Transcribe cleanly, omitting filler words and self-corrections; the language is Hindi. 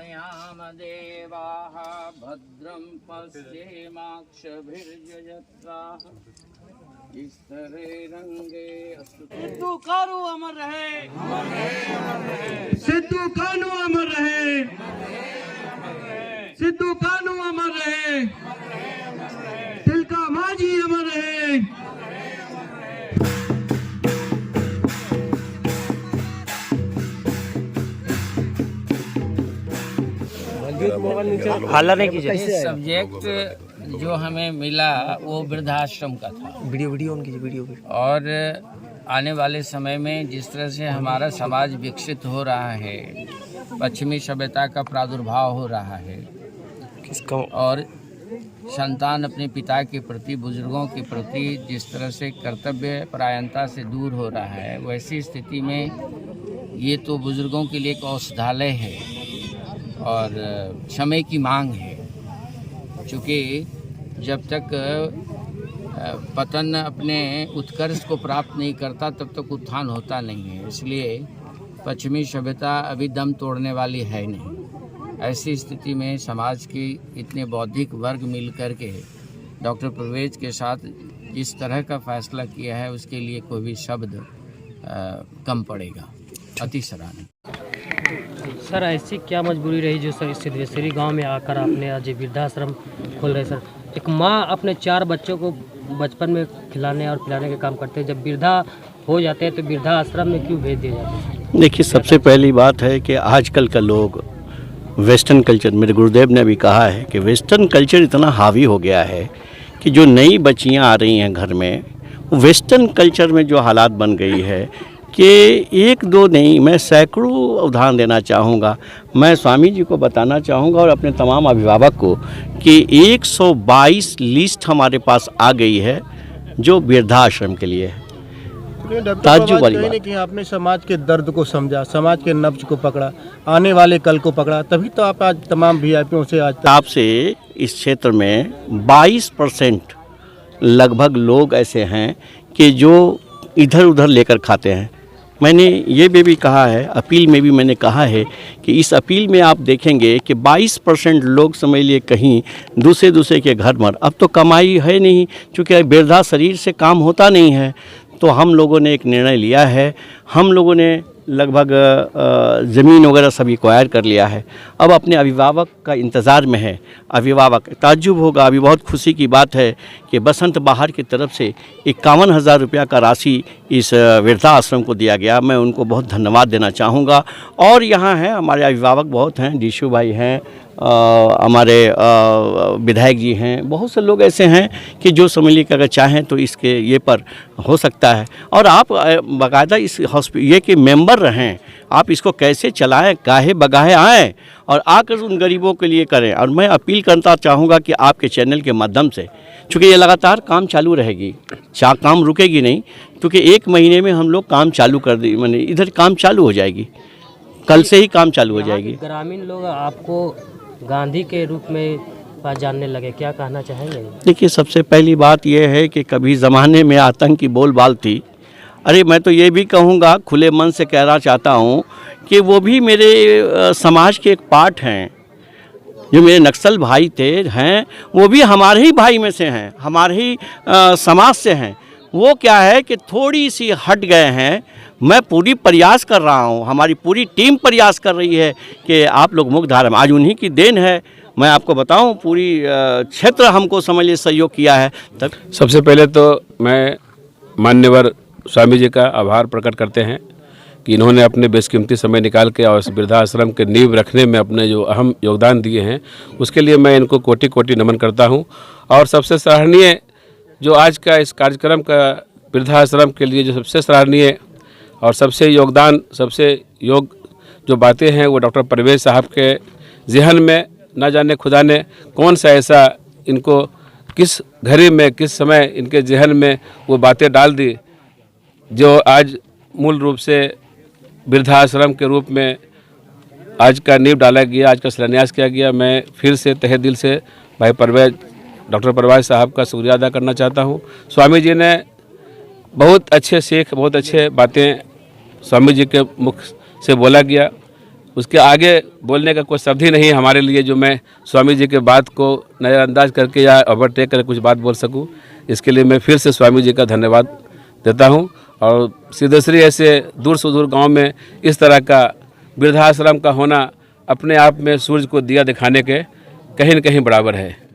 शृणुयाम देवाः भद्रं पश्येमाक्षभिर्यजत्राः स्तरे रंगे सिद्धू कानू अमर रहे, सिद्धू कानू अमर रहे, सिद्धू कानू अमर रहे, तिलका मांझी अमर रहे। हल्ला नहीं कीजिए। सब्जेक्ट जो हमें मिला वो वृद्धाश्रम का था। वीडियो ऑन कीजिए, वीडियो। और आने वाले समय में जिस तरह से हमारा समाज विकसित हो रहा है, पश्चिमी सभ्यता का प्रादुर्भाव हो रहा है और संतान अपने पिता के प्रति, बुजुर्गों के प्रति जिस तरह से कर्तव्य परायणता से दूर हो रहा है, वैसी स्थिति में ये तो बुजुर्गों के लिए एक औषधालय है और समय की मांग है। चूँकि जब तक पतन अपने उत्कर्ष को प्राप्त नहीं करता तब तक उत्थान होता नहीं है। इसलिए पश्चिमी सभ्यता अभी दम तोड़ने वाली है नहीं। ऐसी स्थिति में समाज की इतने बौद्धिक वर्ग मिल कर के डॉक्टर परवेज के साथ जिस तरह का फैसला किया है उसके लिए कोई भी शब्द कम पड़ेगा। अति सराहनीय। सर, ऐसी क्या मजबूरी रही जो सर इस सिद्धेश्वरी गांव में आकर आपने आज वृद्धाश्रम खोल रहे? सर, एक माँ अपने 4 बच्चों को बचपन में खिलाने और पिलाने का काम करते हैं, जब वृद्धा हो जाते हैं तो वृद्धाश्रम में क्यों भेज दिए जाते हैं? देखिए, सबसे पहली बात है कि आजकल का लोग वेस्टर्न कल्चर, मेरे गुरुदेव ने भी कहा है कि वेस्टर्न कल्चर इतना हावी हो गया है कि जो नई बच्चियाँ आ रही हैं घर में, वेस्टर्न कल्चर में जो हालात बन गई है कि 1-2 नहीं, मैं सैकड़ों उदाहरण देना चाहूँगा। मैं स्वामी जी को बताना चाहूँगा और अपने तमाम अभिभावक को कि 122 लिस्ट हमारे पास आ गई है जो वृद्धाश्रम के लिए है। ताज्जुब वाली बात कि आपने समाज के दर्द को समझा, समाज के नब्ज को पकड़ा, आने वाले कल को पकड़ा, तभी तो आप आज तमाम वीआईपीओं से आज आपसे इस क्षेत्र में 22% लगभग लोग ऐसे हैं कि जो इधर उधर लेकर खाते हैं। मैंने ये भी कहा है, अपील में भी मैंने कहा है कि इस अपील में आप देखेंगे कि 22% लोग समझ लिए कहीं दूसरे के घर मर। अब तो कमाई है नहीं, क्योंकि वृद्धा शरीर से काम होता नहीं है। तो हम लोगों ने एक निर्णय लिया है, हम लोगों ने लगभग ज़मीन वगैरह सभी एक्वायर कर लिया है। अब अपने अभिभावक का इंतज़ार में है। अभिभावक ताज्जुब होगा, अभी बहुत खुशी की बात है कि बसंत बहार की तरफ से 51,000 रुपया का राशि इस वृद्धाश्रम को दिया गया। मैं उनको बहुत धन्यवाद देना चाहूँगा। और यहाँ हैं हमारे अभिभावक बहुत हैं, डीशू भाई हैं, हमारे विधायक जी हैं, बहुत से लोग ऐसे हैं कि जो समझ लीजिए अगर चाहें तो इसके ये पर हो सकता है। और आप बाकायदा इस ये के मेंबर रहें, आप इसको कैसे चलाएं, गाहे बगाहे आएँ और आकर उन गरीबों के लिए करें। और मैं अपील करना चाहूँगा कि आपके चैनल के माध्यम से, चूँकि ये लगातार काम चालू रहेगी, काम रुकेगी नहीं, क्योंकि 1 महीने में हम लोग काम चालू कर दी, मैंने इधर काम चालू हो जाएगी, कल से ही काम चालू हो जाएगी। ग्रामीण लोग आपको गांधी के रूप में जानने लगे, क्या कहना चाहेंगे? देखिए, सबसे पहली बात यह है कि कभी ज़माने में आतंक की बोलबाल थी। अरे मैं तो ये भी कहूँगा, खुले मन से कहना चाहता हूँ कि वो भी मेरे समाज के एक पार्ट हैं। जो मेरे नक्सल भाई हैं वो भी हमारे ही भाई में से हैं, हमारे ही समाज से हैं। वो क्या है कि थोड़ी सी हट गए हैं। मैं पूरी प्रयास कर रहा हूँ, हमारी पूरी टीम प्रयास कर रही है कि आप लोग मुख्य धारा में, आज उन्हीं की देन है। मैं आपको बताऊं, पूरी क्षेत्र हमको समझ लिए सहयोग किया है। तब सबसे पहले तो मैं मान्यवर स्वामी जी का आभार प्रकट करते हैं कि इन्होंने अपने बेशकीमती समय निकाल के और वृद्धाश्रम के नींव रखने में अपने जो अहम योगदान दिए हैं, उसके लिए मैं इनको कोटि कोटि नमन करता हूं। और सबसे सराहनीय जो आज का इस कार्यक्रम का वृद्धाश्रम के लिए जो सबसे सराहनीय और सबसे योगदान, सबसे योग जो बातें हैं, वो डॉक्टर परवेज साहब के जहन में न जाने खुदा ने कौन सा ऐसा इनको किस घड़ी में, किस समय इनके जहन में वो बातें डाल दी, जो आज मूल रूप से वृद्धाश्रम के रूप में आज का नींव डाला गया, आज का शिलान्यास किया गया। मैं फिर से तहे दिल से भाई परवेज, डॉक्टर परवेज साहब का शुक्रिया अदा करना चाहता हूँ। स्वामी जी ने बहुत अच्छे सीख, बहुत अच्छे बातें स्वामी जी के मुख से बोला गया उसके आगे बोलने का कोई शब्द ही नहीं है हमारे लिए जो मैं स्वामी जी के बात को नज़रअंदाज करके या ओवरटेक करके कुछ बात बोल सकूं। इसके लिए मैं फिर से स्वामी जी का धन्यवाद देता हूं। और सिद्धेश्वरी ऐसे दूर सुदूर गांव में इस तरह का वृद्धाश्रम का होना अपने आप में सूरज को दिया दिखाने के कहीं न कहीं बराबर है।